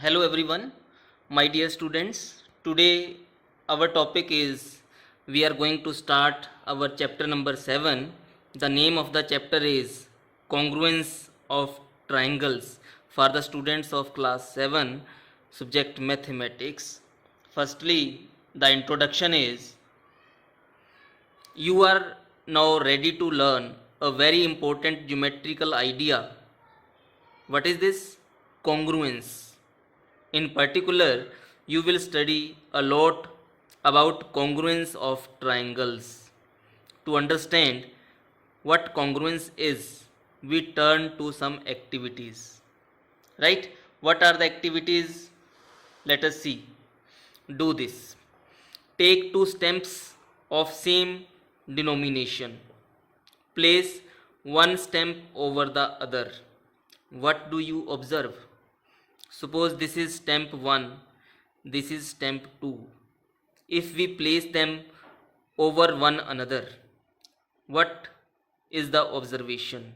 Hello everyone, my dear students. Today our topic is we are going to start our chapter number 7. The name of the chapter is Congruence of Triangles for the students of class 7 subject mathematics. Firstly, the introduction is you are now ready to learn a very important geometrical idea. What is this? Congruence. In particular, you will study a lot about congruence of triangles. To understand what congruence is, we turn to some activities. Right? What are the activities? Let us see. Do this. Take two stems of same denomination. Place one stamp over the other. What do you observe? Suppose this is stamp 1, this is stamp 2. If we place them over one another, what is the observation?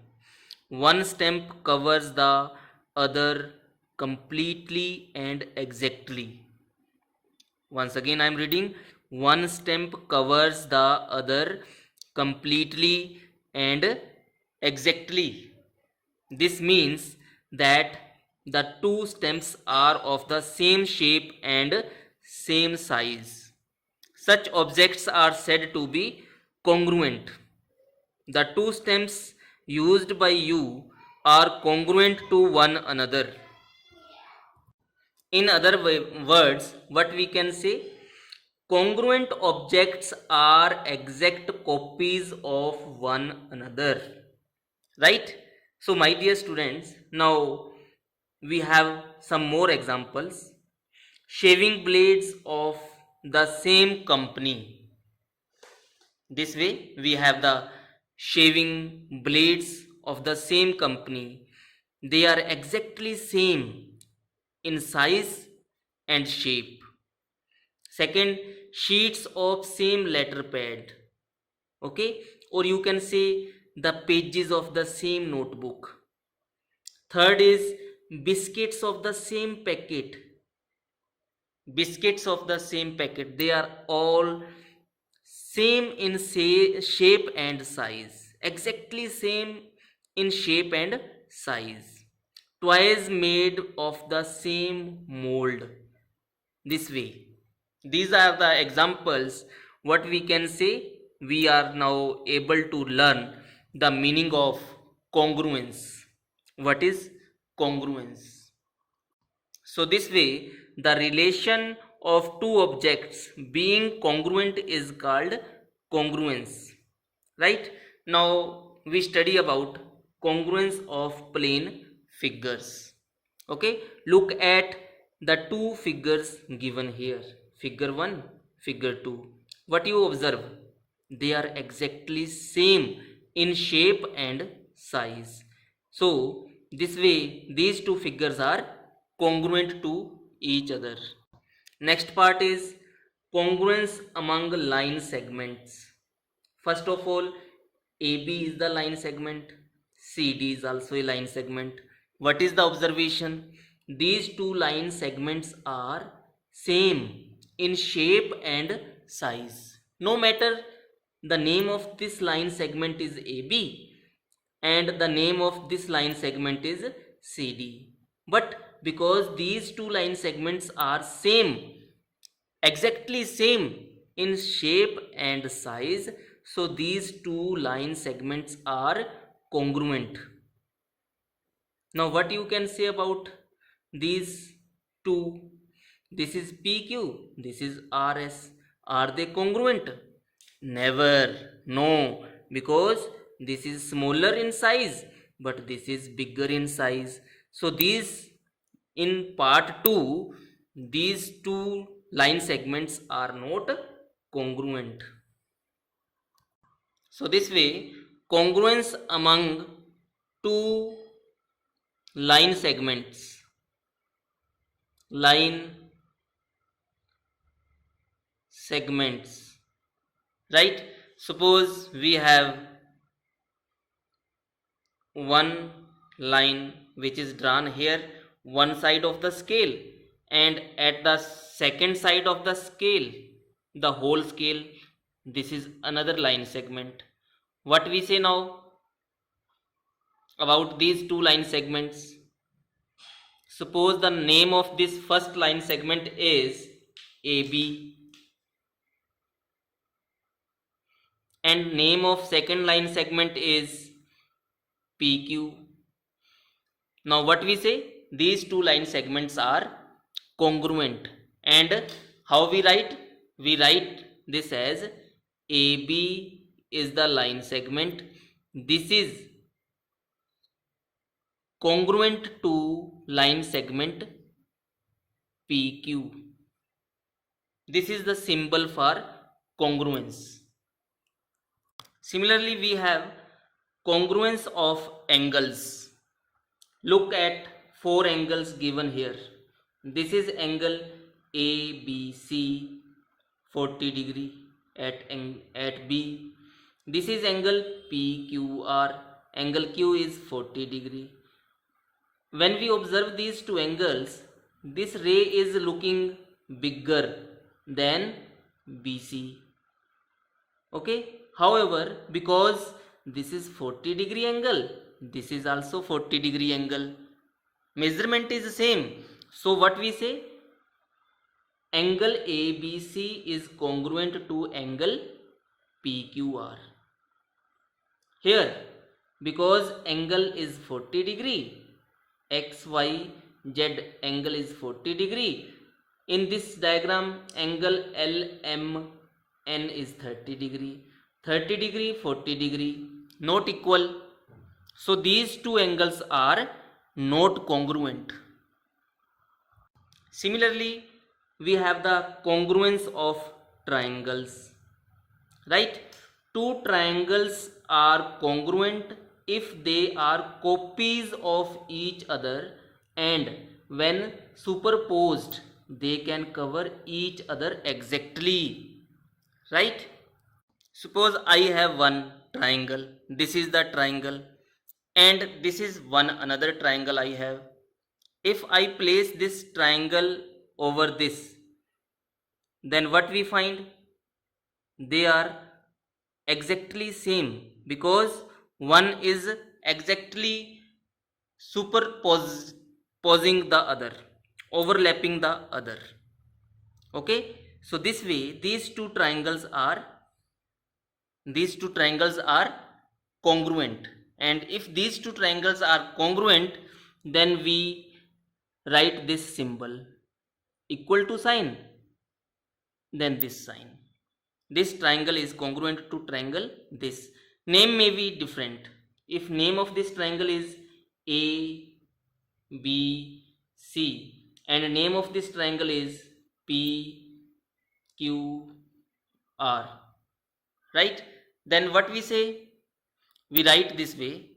One stamp covers the other completely and exactly. Once again, I am reading. One stamp covers the other completely and exactly. This means that the two stems are of the same shape and same size. Such objects are said to be congruent. The two stems used by you are congruent to one another. In other words, what we can say? Congruent objects are exact copies of one another. Right? So, my dear students, now we have some more examples. Shaving blades of the same company. This way, we have the shaving blades of the same company. They are exactly same in size and shape. Second, sheets of same letter pad. Okay, or you can say the pages of the same notebook. Third is biscuits of the same packet. Biscuits of the same packet. They are all same in shape and size. Exactly same in shape and size. Toys made of the same mold. This way. These are the examples. What we can say, we are now able to learn the meaning of congruence. What is congruence? So this way, the relation of two objects being congruent is called congruence. Right? Now we study about congruence of plane figures. Okay, look at the two figures given here. Figure 1, figure 2. What you observe? They are exactly same in shape and size. So this way these two figures are congruent to each other. Next part is congruence among line segments. First of all, AB is the line segment, CD is also a line segment. What is the observation? These two line segments are same in shape and size. No matter the name of this line segment is AB and the name of this line segment is CD. But because these two line segments are same, exactly same in shape and size, so these two line segments are congruent. Now what you can say about these two? This is PQ, this is RS. Are they congruent? Never. No, because this is smaller in size but this is bigger in size. So these, in part 2, these two line segments are not congruent. So this way, congruence among two line segments, line segments, right? Suppose we have one line which is drawn here, one side of the scale. and at the second side of the scale, the whole scale, this is another line segment. What we say now about these two line segments? Suppose the name of this first line segment is AB and name of second line segment is PQ. Now what we say? These two line segments are congruent. And how we write? We write this as AB is the line segment. This is congruent to line segment PQ. This is the symbol for congruence. Similarly, we have congruence of angles. Look at four angles given here. This is angle ABC 40 degree at B. This is angle PQR. Angle Q is 40 degree. When we observe these two angles, this ray is looking bigger than BC. Okay. However, because this is 40 degree angle, this is also 40 degree angle. Measurement is the same. So what we say? Angle ABC is congruent to angle PQR. Here, because angle is 40 degree, XYZ angle is 40 degree. In this diagram, angle LMN is 30 degree. 30 degree, 40 degree, not equal. So these two angles are not congruent. Similarly, we have the congruence of triangles. Right? Two triangles are congruent if they are copies of each other, and when superposed, they can cover each other exactly. Right? Suppose I have one triangle, this is the triangle, and this is one another triangle I have. If I place this triangle over this, then what we find? They are exactly same because one is exactly superposing the other, overlapping the other. Okay, so this way these two triangles are congruent, and if these two triangles are congruent, then we write this symbol equal to sign, then this sign. This triangle is congruent to triangle this. Name may be different. If name of this triangle is A, B, C, and name of this triangle is P, Q, R, right? Then what we say? We write this way.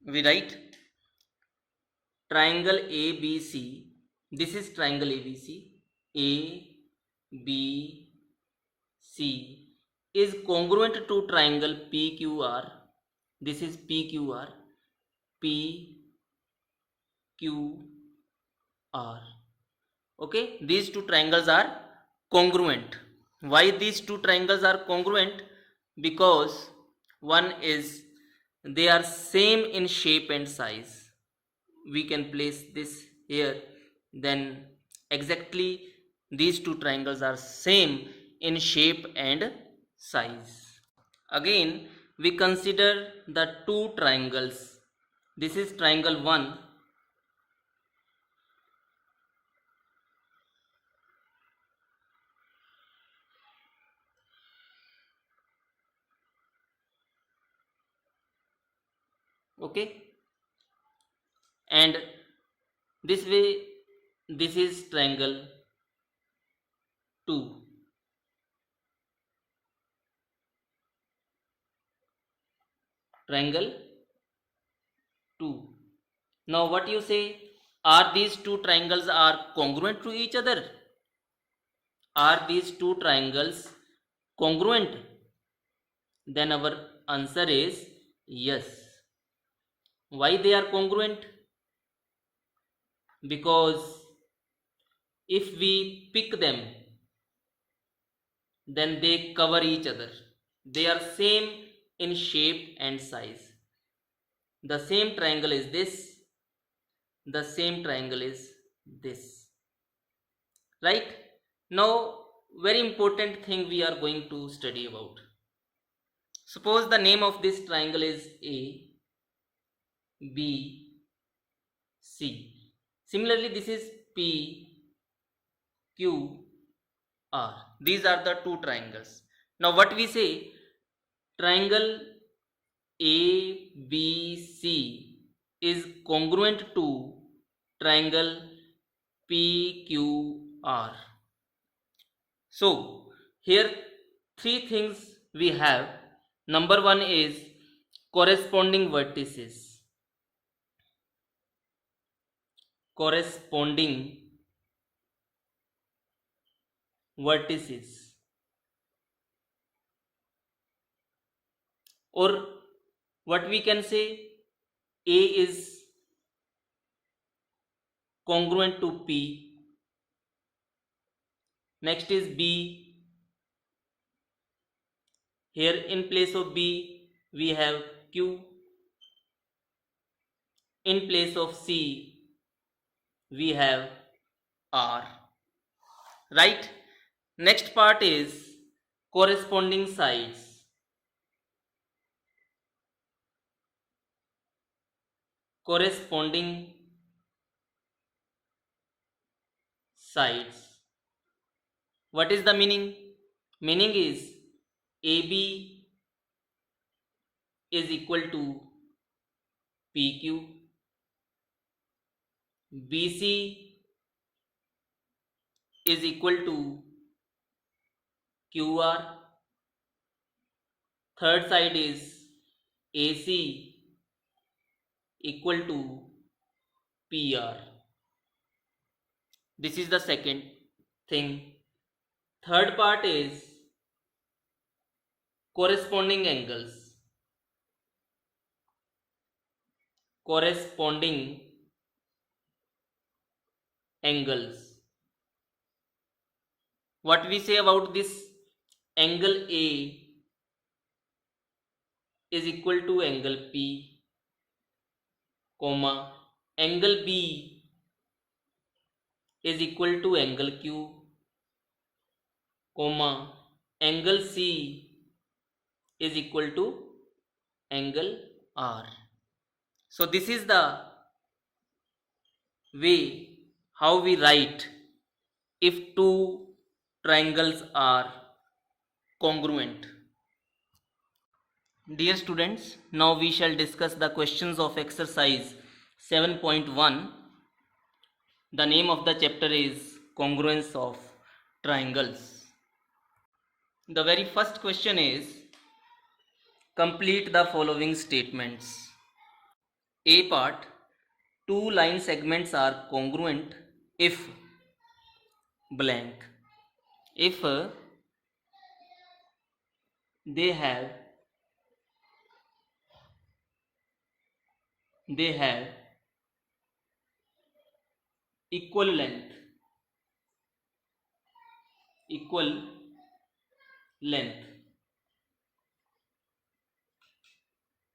We write triangle ABC. This is triangle ABC. ABC is congruent to triangle PQR. This is PQR. PQR. Okay, these two triangles are congruent. Why these two triangles are congruent? Because one is they are same in shape and size. We can place this here, then exactly these two triangles are same in shape and size. Again, we consider the two triangles. This is triangle 1. Okay, and this way this is triangle 2. Triangle 2. Now what you say? Are these two triangles are congruent to each other? Are these two triangles congruent? Then our answer is yes. Why they are congruent? Because if we pick them, then they cover each other. They are same in shape and size. The same triangle is this, the same triangle is this. Right? Now, very important thing we are going to study about. Suppose the name of this triangle is A, B, C. Similarly, this is P, Q, R. These are the two triangles. Now, what we say, triangle ABC is congruent to triangle PQR. So, here three things we have. Number one is corresponding vertices. Corresponding vertices, or what we can say, A is congruent to P. Next is B. Here in place of B we have Q. In place of C we have R. Right? Next part is corresponding sides. Corresponding sides. What is the meaning? Meaning is AB is equal to PQ, BC is equal to QR, third side is AC equal to PR. This is the second thing. Third part is corresponding angles. Corresponding angles. What we say about this, angle A is equal to angle P, comma, angle B is equal to angle Q, comma, angle C is equal to angle R. So this is the way how we write if two triangles are congruent. Dear students, now we shall discuss the questions of exercise 7.1. The name of the chapter is Congruence of Triangles. The very first question is, complete the following statements. A part, two line segments are congruent if blank. If they have equal length.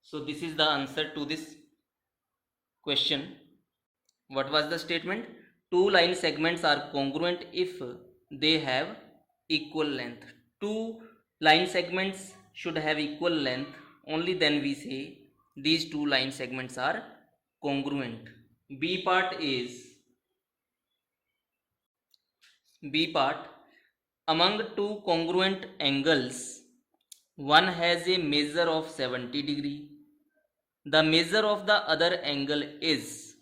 So this is the answer to this question. What was the statement? Two line segments are congruent if they have equal length. Two line segments should have equal length, only then we say these two line segments are congruent. B part, among two congruent angles, one has a measure of 70 degree. The measure of the other angle is,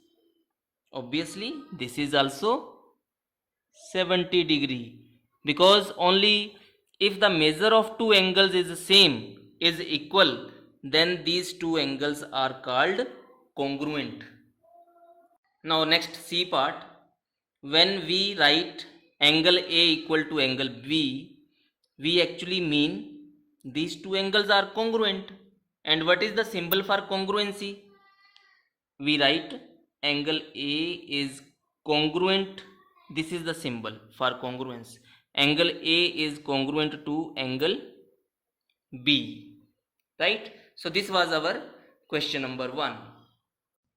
obviously this is also 70 degree, because only if the measure of two angles is equal, then these two angles are called congruent. Now next, C part, when we write angle A equal to angle B, we actually mean these two angles are congruent. And what is the symbol for congruency? we write angle A is congruent. This is the symbol for congruence. Angle A is congruent to angle B, right? So this was our question number 1.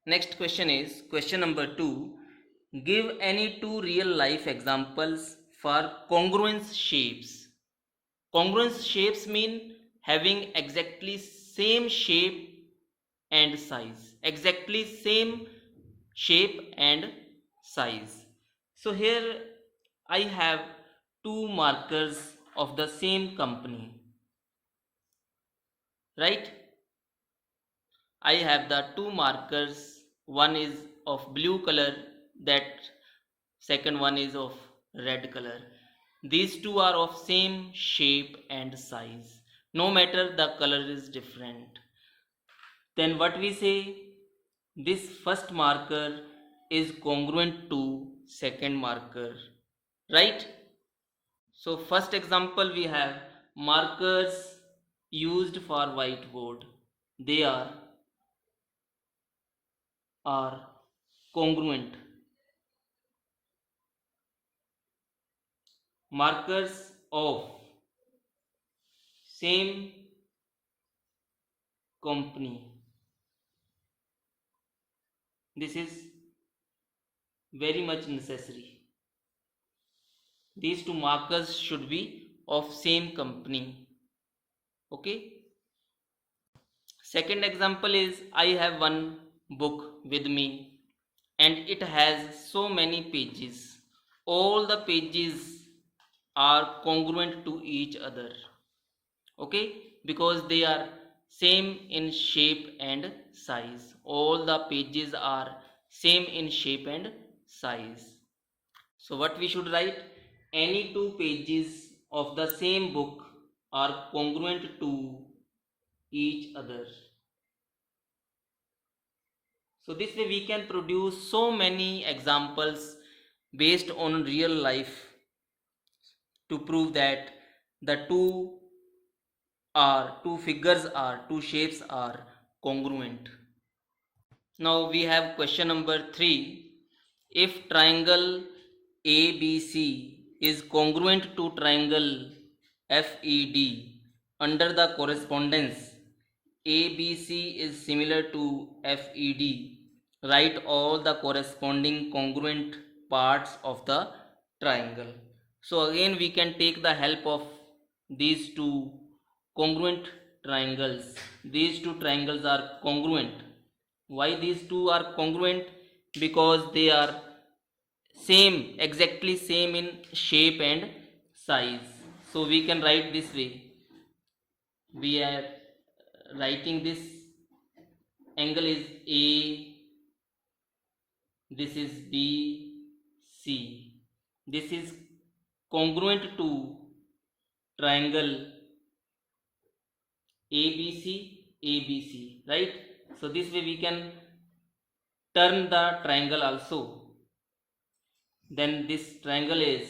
Next question is question number 2. Give any two real life examples for congruence shapes. Congruence shapes mean having exactly same shape and size. Exactly same shape and size. So here I have two markers of the same company, right? I have the two markers. One is of blue color, that second one is of red color. These two are of same shape and size. No matter the color is different. Then what we say? This first marker is congruent to second marker, right? So first example we have markers used for whiteboard. They are congruent. Markers of same company. This is very much necessary. These two markers should be of same company. Okay. Second example is I have one book with me and it has so many pages. All the pages are congruent to each other. Okay, because they are same in shape and size. All the pages are same in shape and size. So what we should write? Any two pages of the same book are congruent to each other. So this way we can produce so many examples based on real life to prove that the two shapes are congruent. Now we have question number 3. If triangle ABC is congruent to triangle FED under the correspondence ABC is similar to FED, write all the corresponding congruent parts of the triangle. So again we can take the help of these two congruent triangles. These two triangles are congruent. Why these two are congruent? Because they are same, exactly same in shape and size. So we can write this way. We are writing this angle is A, this is B, C. This is congruent to triangle ABC, ABC, right? So this way we can turn the triangle also. Then this triangle is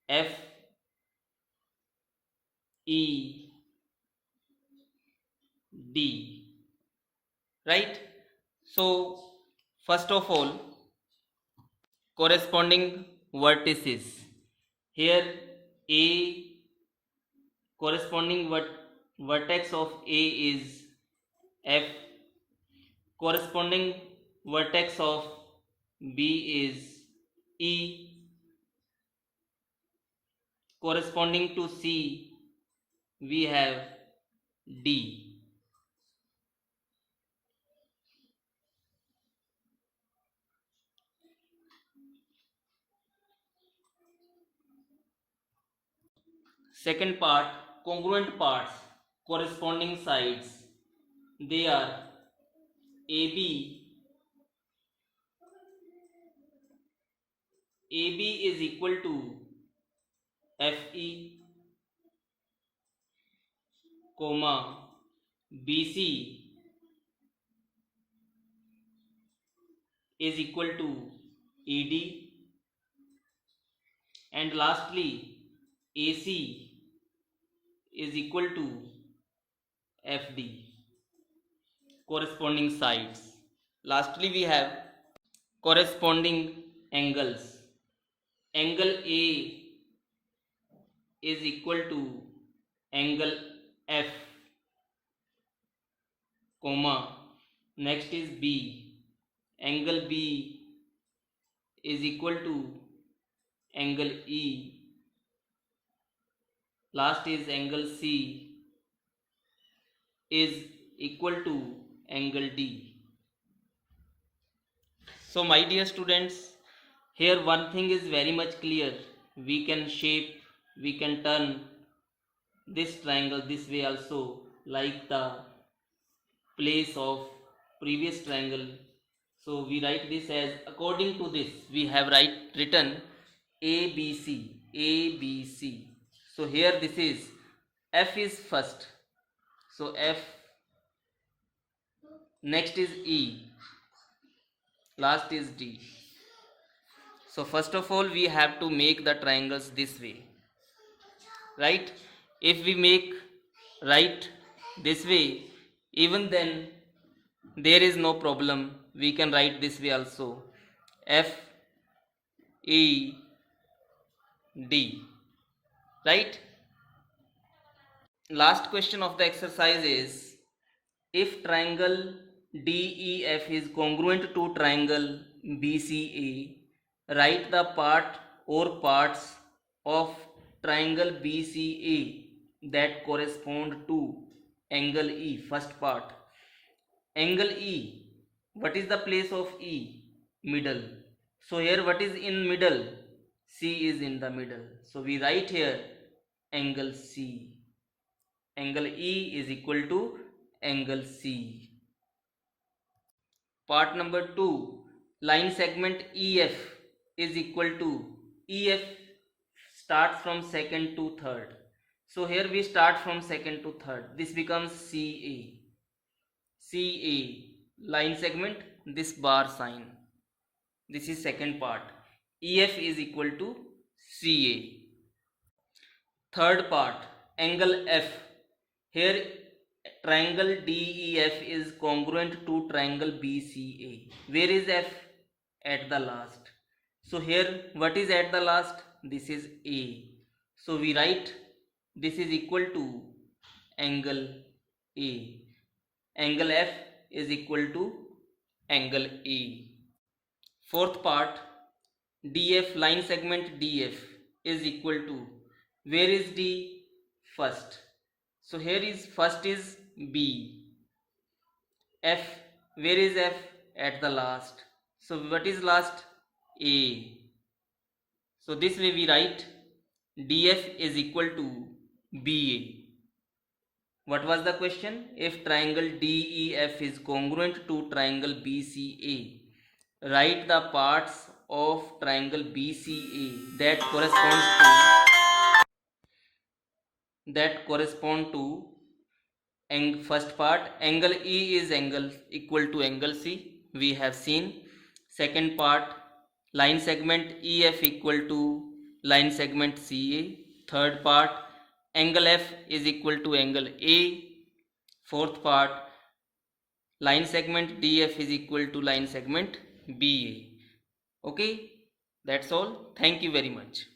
F E D, right? So first of all, corresponding vertices. Here A, corresponding vertex of A is F, corresponding vertex of B is E, corresponding to C we have D. Second part, congruent parts, corresponding sides. They are AB. AB is equal to FE, comma BC is equal to ED, and lastly AC is equal to FD, corresponding sides. Lastly, we have corresponding angles. Angle A is equal to angle F, comma, next is B. Angle B is equal to angle E. Last is angle C is equal to angle D. So my dear students, here one thing is very much clear. We can shape, we can turn this triangle this way also, like the place of previous triangle. So we write this as, according to this we have written ABC, ABC. So here this is, F is first, so F, next is E, last is D. So first of all we have to make the triangles this way, right? If we make right this way, even then there is no problem, we can write this way also, F E D, right? Last question of the exercise is, if triangle DEF is congruent to triangle BCA, write the part or parts of triangle BCA that correspond to angle E. First part, angle E, what is the place of E? Middle. So here what is in middle? C is in the middle. So we write here angle C. Angle E is equal to angle C. Part number 2, line segment EF is equal to, EF starts from second to third. So here we start from second to third. This becomes CA. CA, line segment, this bar sign. This is second part. EF is equal to CA. Third part, angle F. Here triangle DEF is congruent to triangle BCA. Where is F? At the last. So here what is at the last? This is A. So we write this is equal to angle A. Angle F is equal to angle A. Fourth part, DF, line segment DF is equal to, where is D? First. So here is first is B. F, where is F? At the last. So what is last? A. So this way we write DF is equal to BA. What was the question? If triangle DEF is congruent to triangle BCA, write the parts of triangle BCA that correspond to first part, angle E is angle equal to angle C, we have seen. Second part, line segment EF equal to line segment CA. Third part, angle F is equal to angle A. Fourth part, line segment DF is equal to line segment BA. Okay, that's all. Thank you very much.